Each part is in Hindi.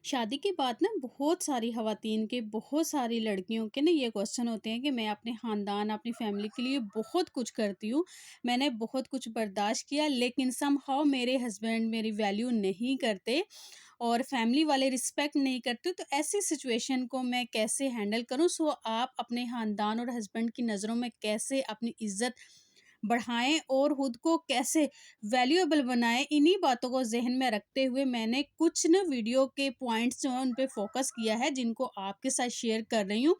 शादी के बाद ना बहुत सारी ख़वातीन के, बहुत सारी लड़कियों के ना ये क्वेश्चन होते हैं कि मैं अपने ख़ानदान, अपनी फ़ैमिली के लिए बहुत कुछ करती हूँ। मैंने बहुत कुछ बर्दाश्त किया लेकिन समहाउ मेरे हस्बैंड मेरी वैल्यू नहीं करते और फ़ैमिली वाले रिस्पेक्ट नहीं करते। तो ऐसी सिचुएशन को मैं कैसे हैंडल करूँ? सो आप अपने ख़ानदान और हस्बैंड की नज़रों में कैसे अपनी इज़्ज़त बढ़ाएँ और खुद को कैसे वैल्यूएबल बनाएँ, इन्हीं बातों को ज़हन में रखते हुए मैंने कुछ ना वीडियो के पॉइंट्स जो हैं उन पे फ़ोकस किया है, जिनको आपके साथ शेयर कर रही हूँ।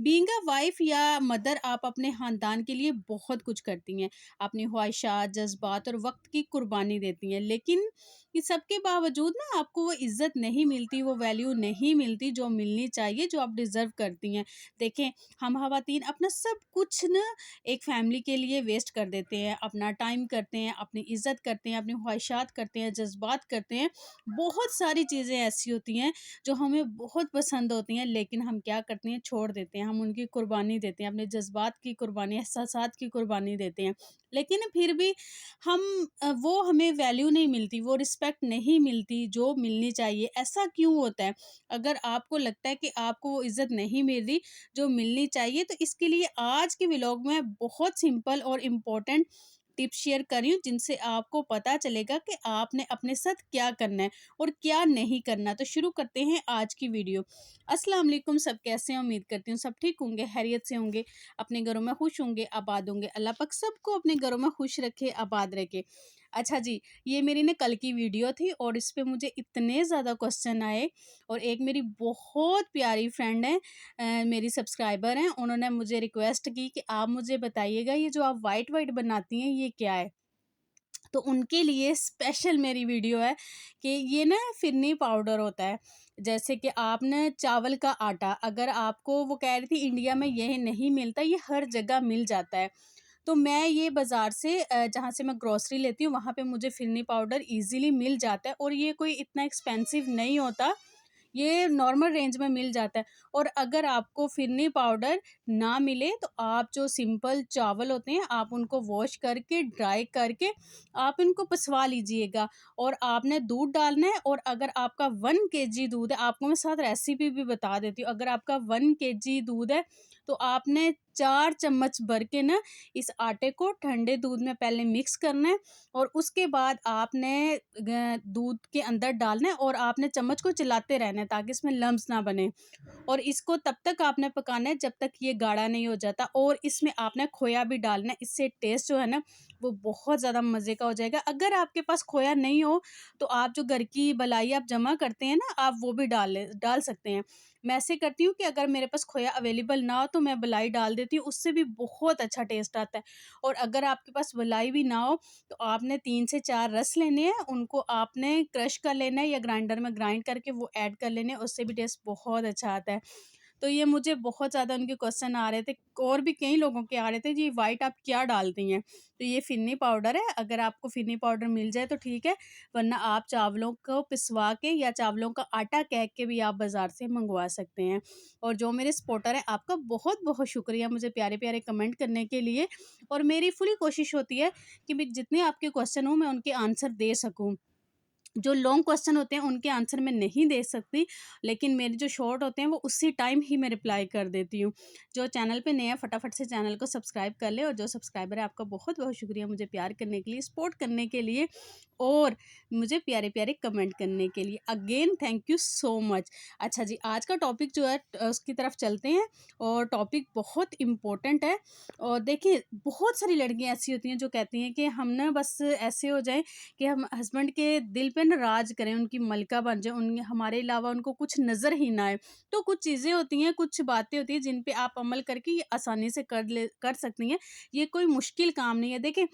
बीइंग अ वाइफ या मदर आप अपने ख़ानदान के लिए बहुत कुछ करती हैं। अपनी ख्वाहिशात, जज़्बात और वक़्त की कुर्बानी देती हैं। लेकिन इस सब के बावजूद ना आपको वो इज़्ज़त नहीं मिलती, वो वैल्यू नहीं मिलती जो मिलनी चाहिए, जो आप डिज़र्व करती हैं। देखें, हम ख़वातीन अपना सब कुछ ना एक फैमिली के लिए वेस्ट कर देते हैं, अपना टाइम करते हैं, अपनी इज़्ज़त करते हैं, अपनी ख्वाहिशात करते हैं, जज़्बात करते हैं। बहुत सारी चीज़ें ऐसी होती हैं जो हमें बहुत पसंद होती हैं, लेकिन हम क्या करते हैं, छोड़ देते हैं। हम उनकी कुर्बानी देते हैं, अपने जज़्बात की कुर्बानी, एहसासात की कुर्बानी देते हैं। लेकिन फिर भी हम वो हमें वैल्यू नहीं मिलती, वो रिस्पेक्ट नहीं मिलती जो मिलनी चाहिए। ऐसा क्यों होता है? अगर आपको लगता है कि आपको वो इज़्ज़त नहीं मिल रही जो मिलनी चाहिए, तो इसके लिए आज के व्लॉग में बहुत सिंपल और इम्पोर्टेंट टिप्स शेयर कर रही हूँ, जिनसे आपको पता चलेगा कि आपने अपने साथ क्या करना है और क्या नहीं करना। तो शुरू करते हैं आज की वीडियो। अस्सलाम वालेकुम, सब कैसे हैं? उम्मीद करती हूँ सब ठीक होंगे, खैरियत से होंगे, अपने घरों में खुश होंगे, आबाद होंगे। अल्लाह पाक सबको अपने घरों में खुश रखे, आबाद रखे। अच्छा जी, ये मेरी ना कल की वीडियो थी और इस पे मुझे इतने ज़्यादा क्वेश्चन आए और एक मेरी बहुत प्यारी फ्रेंड है, मेरी सब्सक्राइबर हैं, उन्होंने मुझे रिक्वेस्ट की कि आप मुझे बताइएगा ये जो आप व्हाइट व्हाइट बनाती हैं ये क्या है? तो उनके लिए स्पेशल मेरी वीडियो है कि ये ना फिरनी पाउडर होता है। जैसे कि आप ना चावल का आटा, अगर आपको वो कह रही थी इंडिया में ये नहीं मिलता, ये हर जगह मिल जाता है। तो मैं ये बाज़ार से जहाँ से मैं ग्रोसरी लेती हूँ वहाँ पे मुझे फिरनी पाउडर ईज़िली मिल जाता है और ये कोई इतना एक्सपेंसिव नहीं होता। ये नॉर्मल रेंज में मिल जाता है। और अगर आपको फिरनी पाउडर ना मिले तो आप जो सिंपल चावल होते हैं आप उनको वॉश करके ड्राई करके आप इनको पसवा लीजिएगा और आपने दूध डालना है। और अगर आपका 1 केजी दूध है, आपको मैं साथ रेसिपी भी बता देती हूँ, अगर आपका 1 केजी दूध है तो आपने 4 चम्मच भर के ना इस आटे को ठंडे दूध में पहले मिक्स करना है और उसके बाद आपने दूध के अंदर डालना है और आपने चम्मच को चलाते रहना है ताकि इसमें लम्स ना बने। और इसको तब तक आपने पकाना है जब तक ये गाढ़ा नहीं हो जाता और इसमें आपने खोया भी डालना है। इससे टेस्ट जो है ना वो बहुत ज़्यादा मज़े का हो जाएगा। अगर आपके पास खोया नहीं हो तो आप जो घर की बलाई आप जमा करते हैं ना, आप वो भी डाल सकते हैं। मैं ऐसे करती हूँ कि अगर मेरे पास खोया अवेलेबल ना हो तो मैं बलाई डाल देती हूँ, उससे भी बहुत अच्छा टेस्ट आता है। और अगर आपके पास बलाई भी ना हो तो आपने 3 से 4 रस लेने हैं, उनको आपने क्रश कर लेना है या ग्राइंडर में ग्राइंड करके वो ऐड कर लेने हैं, उससे भी टेस्ट बहुत अच्छा आता है। तो ये मुझे बहुत ज़्यादा उनके क्वेश्चन आ रहे थे और भी कई लोगों के आ रहे थे, जी व्हाइट आप क्या डालती हैं? तो ये फिरनी पाउडर है, अगर आपको फिरनी पाउडर मिल जाए तो ठीक है, वरना आप चावलों को पिसवा के या चावलों का आटा कह के भी आप बाज़ार से मंगवा सकते हैं। और जो मेरे सपोर्टर हैं, आपका बहुत-बहुत शुक्रिया मुझे प्यारे-प्यारे कमेंट करने के लिए। और मेरी पूरी कोशिश होती है कि मैं जितने आपके क्वेश्चन हो मैं उनके आंसर दे सकूँ। जो लॉन्ग क्वेश्चन होते हैं उनके आंसर मैं नहीं दे सकती, लेकिन मेरे जो शॉर्ट होते हैं वो उसी टाइम ही मैं रिप्लाई कर देती हूँ। जो चैनल पे नया है फटाफट से चैनल को सब्सक्राइब कर ले और जो सब्सक्राइबर है आपका बहुत-बहुत शुक्रिया मुझे प्यार करने के लिए, सपोर्ट करने के लिए और मुझे प्यारे-प्यारे कमेंट करने के लिए। Again thank you so much. अच्छा जी, आज का टॉपिक जो है उसकी तरफ चलते हैं और टॉपिक बहुत इम्पोर्टेंट है। और देखिए, बहुत सारी लड़कियाँ ऐसी होती हैं जो कहती हैं कि हम ना बस ऐसे हो जाएँ कि हम हस्बैंड के दिल पे ना राज करें, उनकी मलका बन जाए, उन हमारे अलावा उनको कुछ नज़र ही ना आए। तो कुछ चीज़ें होती हैं, कुछ बातें होती हैं जिन पे आप अमल करके ये आसानी से कर सकती हैं। ये कोई मुश्किल काम नहीं है। देखिए,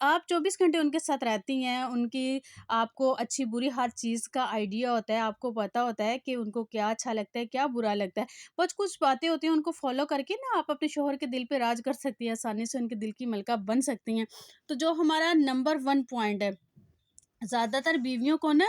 आप 24 घंटे उनके साथ रहती हैं, उनकी आपको अच्छी-बुरी हर चीज़ का आइडिया होता है, आपको पता होता है कि उनको क्या अच्छा लगता है, क्या बुरा लगता है। बस कुछ बातें होती हैं, उनको फ़ॉलो करके ना आप अपने शौहर के दिल पे राज कर सकती हैं, आसानी से उनके दिल की मलका बन सकती हैं। तो जो हमारा नंबर 1 पॉइंट है ज़्यादातर बीवियों को ना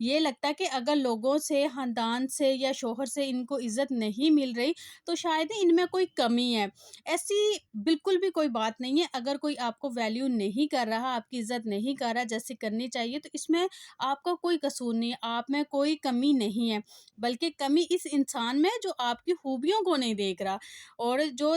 ये लगता है कि अगर लोगों से, ख़ानदान से या शौहर से इनको इज़्ज़त नहीं मिल रही, तो शायद ही इनमें कोई कमी है। ऐसी बिल्कुल भी कोई बात नहीं है, अगर कोई आपको वैल्यू नहीं कर रहा, आपकी इज़्ज़त नहीं कर रहा जैसे करनी चाहिए, तो इसमें आपका कोई कसूर नहीं है, आप में कोई कमी नहीं है। बल्कि कमी इस इंसान में है जो आपकी खूबियों को नहीं देख रहा और जो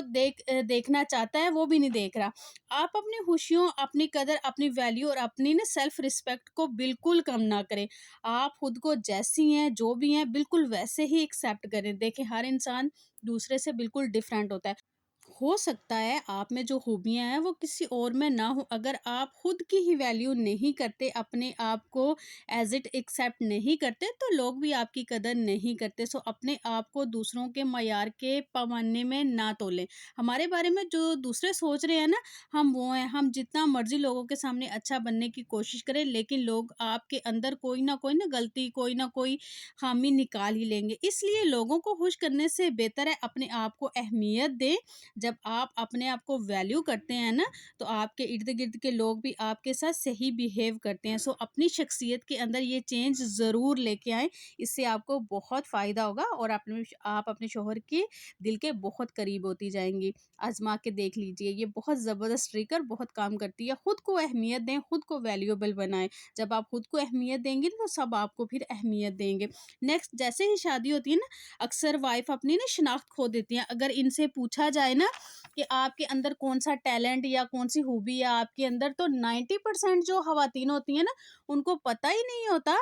देखना चाहता है, वो भी नहीं देख रहा। आप अपनी खुशियों, अपनी कदर, अपनी वैल्यू और अपनी ना सेल्फ रिस्पेक्ट को बिल्कुल कम ना करें। आप खुद को जैसी हैं, जो भी हैं, बिल्कुल वैसे ही एक्सेप्ट करें। देखिए, हर इंसान दूसरे से बिल्कुल डिफरेंट होता है। हो सकता है आप में जो खूबियाँ हैं वो किसी और में ना हो। अगर आप खुद की ही वैल्यू नहीं करते, अपने आप को एज़ इट एक्सेप्ट नहीं करते, तो लोग भी आपकी कदर नहीं करते। सो अपने आप को दूसरों के मयार के पैमाने में ना तोलें। हमारे बारे में जो दूसरे सोच रहे हैं ना, हम वो हैं। हम जितना मर्ज़ी लोगों के सामने अच्छा बनने की कोशिश करें, लेकिन लोग आपके अंदर कोई ना गलती, कोई ना कोई ख़ामी निकाल ही लेंगे। इसलिए लोगों को खुश करने से बेहतर है अपने आप को अहमियत दें। जब आप अपने आप को वैल्यू करते हैं ना, तो आपके इर्द-गिर्द के लोग भी आपके साथ सही बिहेव करते हैं। सो अपनी शख्सियत के अंदर ये चेंज ज़रूर लेके आएँ, इससे आपको बहुत फ़ायदा होगा और आप अपने शौहर के दिल के बहुत करीब होती जाएँगी। आज़मा के देख लीजिए, ये बहुत ज़बरदस्त ट्रिक और बहुत काम करती है। खुद को अहमियत दें, खुद को वैल्यूएबल बनाएँ। जब आप खुद को अहमियत देंगे ना, तो सब आपको फिर अहमियत देंगे। नेक्स्ट, जैसे ही शादी होती है ना, अक्सर वाइफ़ अपनी ना शिनाख्त खो देती हैं। अगर इनसे पूछा जाए ना कि आपके अंदर कौन-सा टैलेंट या कौन-सी खूबी है आपके अंदर, तो 90% जो ख़वातीन होती हैं ना, उनको पता ही नहीं होता।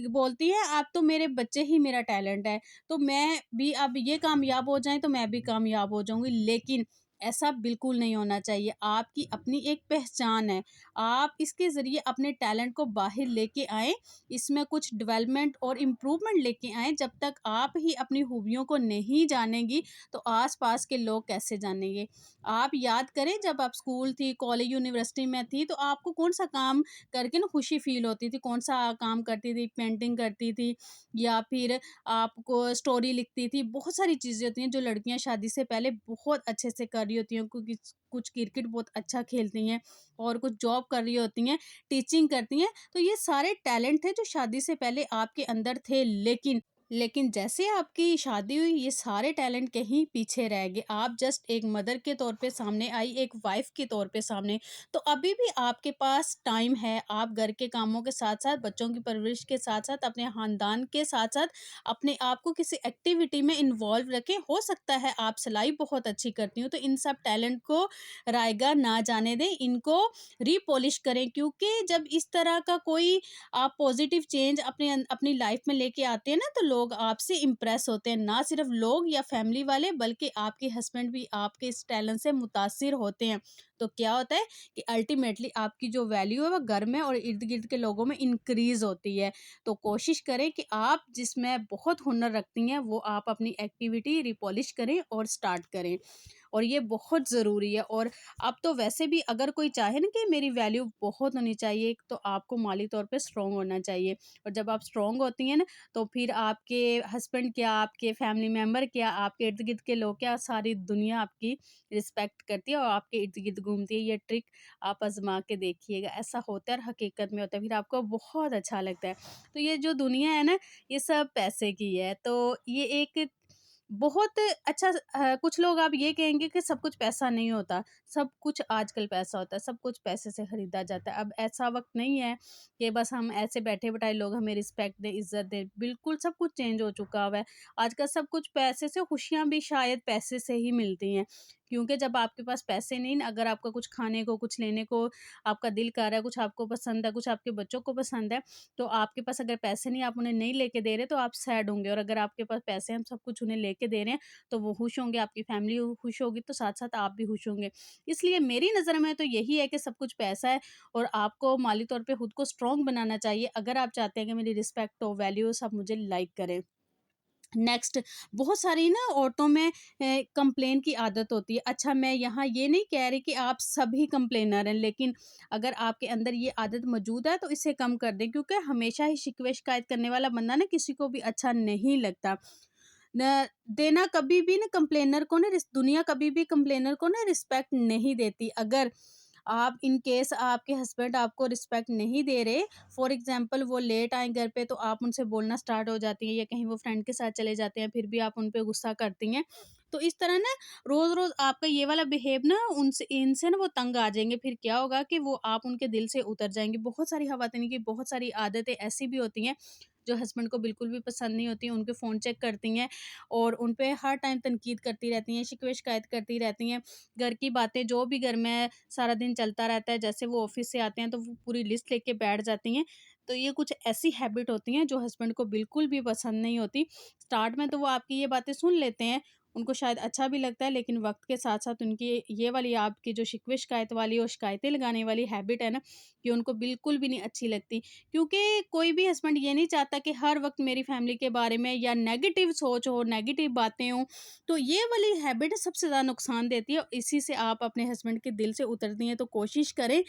बोलती हैं, "आप तो मेरे बच्चे ही मेरा टैलेंट है, तो मैं भी अब ये कामयाब हो जाएँ, तो मैं भी कामयाब हो जाऊँगी।" लेकिन ऐसा बिल्कुल नहीं होना चाहिए। आपकी अपनी एक पहचान है। आप इसके ज़रिए अपने टैलेंट को बाहर लेके आएँ, इसमें कुछ डेवलपमेंट और इम्प्रूवमेंट लेके आएँ। जब तक आप ही अपनी खूबियों को नहीं जानेंगी, तो आस-पास के लोग कैसे जानेंगे? आप याद करें, जब आप स्कूल थी, कॉलेज, यूनिवर्सिटी में थी, तो आपको कौन-सा काम करके ना खुशी फ़ील होती थी? कौन-सा काम करती थी? पेंटिंग करती थी या फिर आपको स्टोरी लिखती थी? बहुत सारी चीज़ें होती हैं जो लड़कियाँ शादी से पहले बहुत अच्छे से कर रही होती हैं। कुछ कुछ क्रिकेट बहुत अच्छा खेलती हैं और कुछ जॉब कर रही होती हैं, टीचिंग करती हैं। तो ये सारे टैलेंट थे जो शादी से पहले आपके अंदर थे, लेकिन जैसे आपकी शादी हुई, ये सारे टैलेंट कहीं पीछे रह गए। आप जस्ट एक मदर के तौर पे सामने आई, एक वाइफ के तौर पे सामने। तो अभी भी आपके पास टाइम है। आप घर के कामों के साथ साथ, बच्चों की परवरिश के साथ साथ, अपने खानदान के साथ साथ अपने आप को किसी एक्टिविटी में इन्वॉल्व रखें। हो सकता है आप सिलाई बहुत अच्छी करती हो, तो इन सब टैलेंट को रायगा ना जाने दें, इनको रीपॉलिश करें। क्योंकि जब इस तरह का कोई आप पॉजिटिव चेंज अपनी लाइफ में लेके आते हैं ना, तो लोग आपसे इम्प्रेस होते हैं। ना सिर्फ लोग या फैमिली वाले, बल्कि आपके हस्बैंड भी आपके इस टैलेंट से मुतासिर होते हैं। तो क्या होता है कि अल्टीमेटली आपकी जो वैल्यू है वो घर में और इर्द गिर्द के लोगों में इंक्रीज होती है। तो कोशिश करें कि आप जिसमें बहुत हुनर रखती हैं, वो आप अपनी एक्टिविटी रिपॉलिश करें और स्टार्ट करें। और ये बहुत ज़रूरी है। और अब तो वैसे भी अगर कोई चाहे ना कि मेरी वैल्यू बहुत होनी चाहिए, तो आपको माली तौर पे स्ट्रॉन्ग होना चाहिए। और जब आप स्ट्रॉन्ग होती हैं ना, तो फिर आपके हस्बैंड क्या, आपके फैमिली मेंबर क्या, आपके इर्द गिर्द के लोग क्या, सारी दुनिया आपकी रिस्पेक्ट करती है और आपके इर्द गिर्द घूमती है। ये ट्रिक आप आजमा के देखिएगा, ऐसा होता है और हकीकत में होता है, फिर आपको बहुत अच्छा लगता है। तो ये जो दुनिया है ना, ये सब पैसे की है। तो ये एक बहुत अच्छा कुछ लोग आप ये कहेंगे कि सब कुछ पैसा नहीं होता, सब कुछ आजकल पैसा होता है, सब कुछ पैसे से खरीदा जाता है। अब ऐसा वक़्त नहीं है कि बस हम ऐसे बैठे-बिठाए लोग हमें रिस्पेक्ट दें, इज़्ज़त दें, बिल्कुल सब कुछ चेंज हो चुका हुआ है। आजकल सब कुछ पैसे से, खुशियाँ भी शायद पैसे से ही मिलती हैं। क्योंकि जब आपके पास पैसे नहीं, अगर आपका कुछ खाने को, कुछ लेने को आपका दिल कर रहा है, कुछ आपको पसंद है, कुछ आपके बच्चों को पसंद है, तो आपके पास अगर पैसे नहीं, आप उन्हें नहीं लेके दे रहे, तो आप सैड होंगे। और अगर आपके पास पैसे हैं, हम सब कुछ उन्हें लेके दे रहे हैं, तो वो खुश होंगे, आपकी फैमिली खुश होगी, तो साथ-साथ आप भी खुश होंगे। इसलिए मेरी नज़र में तो यही है कि सब कुछ पैसा है और आपको माली तौर पे खुद को स्ट्रॉन्ग बनाना चाहिए, अगर आप चाहते हैं कि मेरी रिस्पेक्ट हो, वैल्यू हो, सब मुझे लाइक करें। नेक्स्ट, बहुत सारी ना औरतों में कंप्लेन की आदत होती है। अच्छा, मैं यहाँ ये नहीं कह रही कि आप सभी कंप्लेनर हैं, लेकिन अगर आपके अंदर ये आदत मौजूद है, तो इसे कम कर दें। क्योंकि हमेशा ही शिकवे शिकायत करने वाला बंदा ना किसी को भी अच्छा नहीं लगता। न देना कभी भी ना कंप्लेनर को ना रिस दुनिया कभी भी कंप्लेनर को ना रिस्पेक्ट नहीं देती। अगर आप इन केस आपके हस्बैंड आपको रिस्पेक्ट नहीं दे रहे, फॉर एग्ज़ाम्पल वो लेट आएँ घर पे तो आप उनसे बोलना स्टार्ट हो जाती हैं, या कहीं वो फ्रेंड के साथ चले जाते हैं, फिर भी आप उन पे गुस्सा करती हैं। तो इस तरह ना रोज़-रोज़ आपका ये वाला बिहेव ना उनसे इनसे ना वो तंग आ जाएँगे, फिर क्या होगा कि वो आप उनके दिल से उतर जाएँगे। बहुत सारी ख़वातीन की बहुत सारी आदतें ऐसी भी होती हैं, जो हस्बैंड को बिल्कुल भी पसंद नहीं होती, उनके फ़ोन चेक करती हैं और उन पे हर टाइम तनकीद करती रहती हैं, शिकवे-शिकायत करती रहती हैं। घर की बातें जो भी घर में सारा दिन चलता रहता है, जैसे वो ऑफ़िस से आते हैं तो वो पूरी लिस्ट लेके बैठ जाती हैं। तो ये कुछ ऐसी हैबिट होती हैं जो हस्बैंड को बिल्कुल भी पसंद नहीं होती। स्टार्ट में तो वो आपकी ये बातें सुन लेते हैं, उनको शायद अच्छा भी लगता है, लेकिन वक़्त के साथ-साथ उनकी ये वाली आपकी जो शिकवे-शिकायत वाली और शिकायतें लगाने वाली हैबिट है ना, ये उनको बिल्कुल भी नहीं अच्छी लगती। क्योंकि कोई भी हस्बैंड ये नहीं चाहता कि हर वक़्त मेरी फैमिली के बारे में या नेगेटिव सोच हो, नेगेटिव बातें हों। तो ये वाली हैबिट सबसे ज़्यादा नुकसान देती है और इसी से आप अपने हस्बैंड के दिल से उतरती हैं। तो कोशिश करें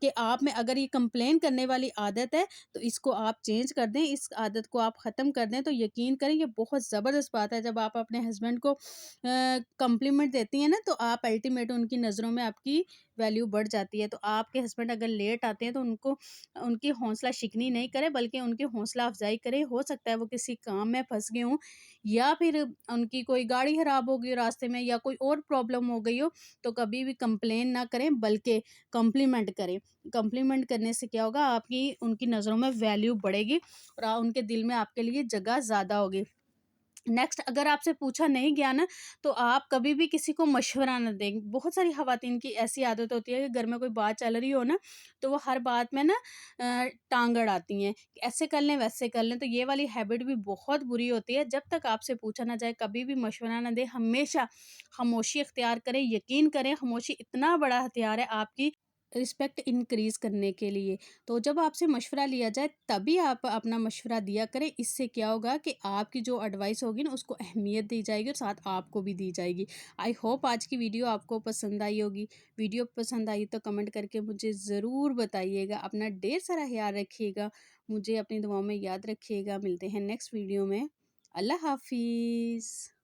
कि आप में अगर ये कंप्लेन करने वाली आदत है, तो इसको आप चेंज कर दें, इस आदत को आप ख़त्म कर दें। तो यकीन करें ये बहुत ज़बरदस्त बात है, जब आप अपने हस्बैंड को कॉम्प्लीमेंट देती हैं ना, तो आप अल्टीमेट उनकी नज़रों में आपकी वैल्यू बढ़ जाती है। तो आपके हस्बैंड अगर लेट आते हैं तो उनको उनकी हौसला शिकनी नहीं करें, बल्कि उनकी हौसला अफ़ज़ाई करें। हो सकता है वो किसी काम में फँस गए हों, या फिर उनकी कोई गाड़ी ख़राब हो गई हो रास्ते में, या कोई और प्रॉब्लम हो गई हो, तो कभी भी कंप्लेन ना करें, बल्कि कॉम्प्लीमेंट करें। कॉम्प्लीमेंट करने से क्या होगा, आपकी उनकी नज़रों में वैल्यू बढ़ेगी और उनके दिल में आपके लिए जगह ज़्यादा होगी। नेक्स्ट, अगर आपसे पूछा नहीं गया ना, तो आप कभी भी किसी को मशवरा ना दें। बहुत सारी ख़वातीन की ऐसी आदत होती है कि घर में कोई बात चल रही हो ना, तो वो हर बात में ना टांग अड़ाती हैं, कि ऐसे कर लें, वैसे कर लें। तो ये वाली हैबिट भी बहुत बुरी होती है। जब तक आपसे पूछा ना जाए, कभी भी मशवरा ना दें, हमेशा खामोशी इख्तियार करें। यकीन करें, खामोशी इतना बड़ा हथियार है आपकी रिस्पेक्ट इंक्रीज़ करने के लिए। तो जब आपसे मशवरा लिया जाए, तभी आप अपना मशवरा दिया करें। इससे क्या होगा कि आपकी जो एडवाइस होगी ना, उसको अहमियत दी जाएगी और साथ आपको भी दी जाएगी। आई होप आज की वीडियो आपको पसंद आई होगी। वीडियो पसंद आई तो कमेंट करके मुझे ज़रूर बताइएगा। अपना ढेर सारा ख़्याल रखिएगा। मुझे अपनी दुआओं में याद रखिएगा। मिलते हैं नेक्स्ट वीडियो में। अल्लाह हाफ़िज़।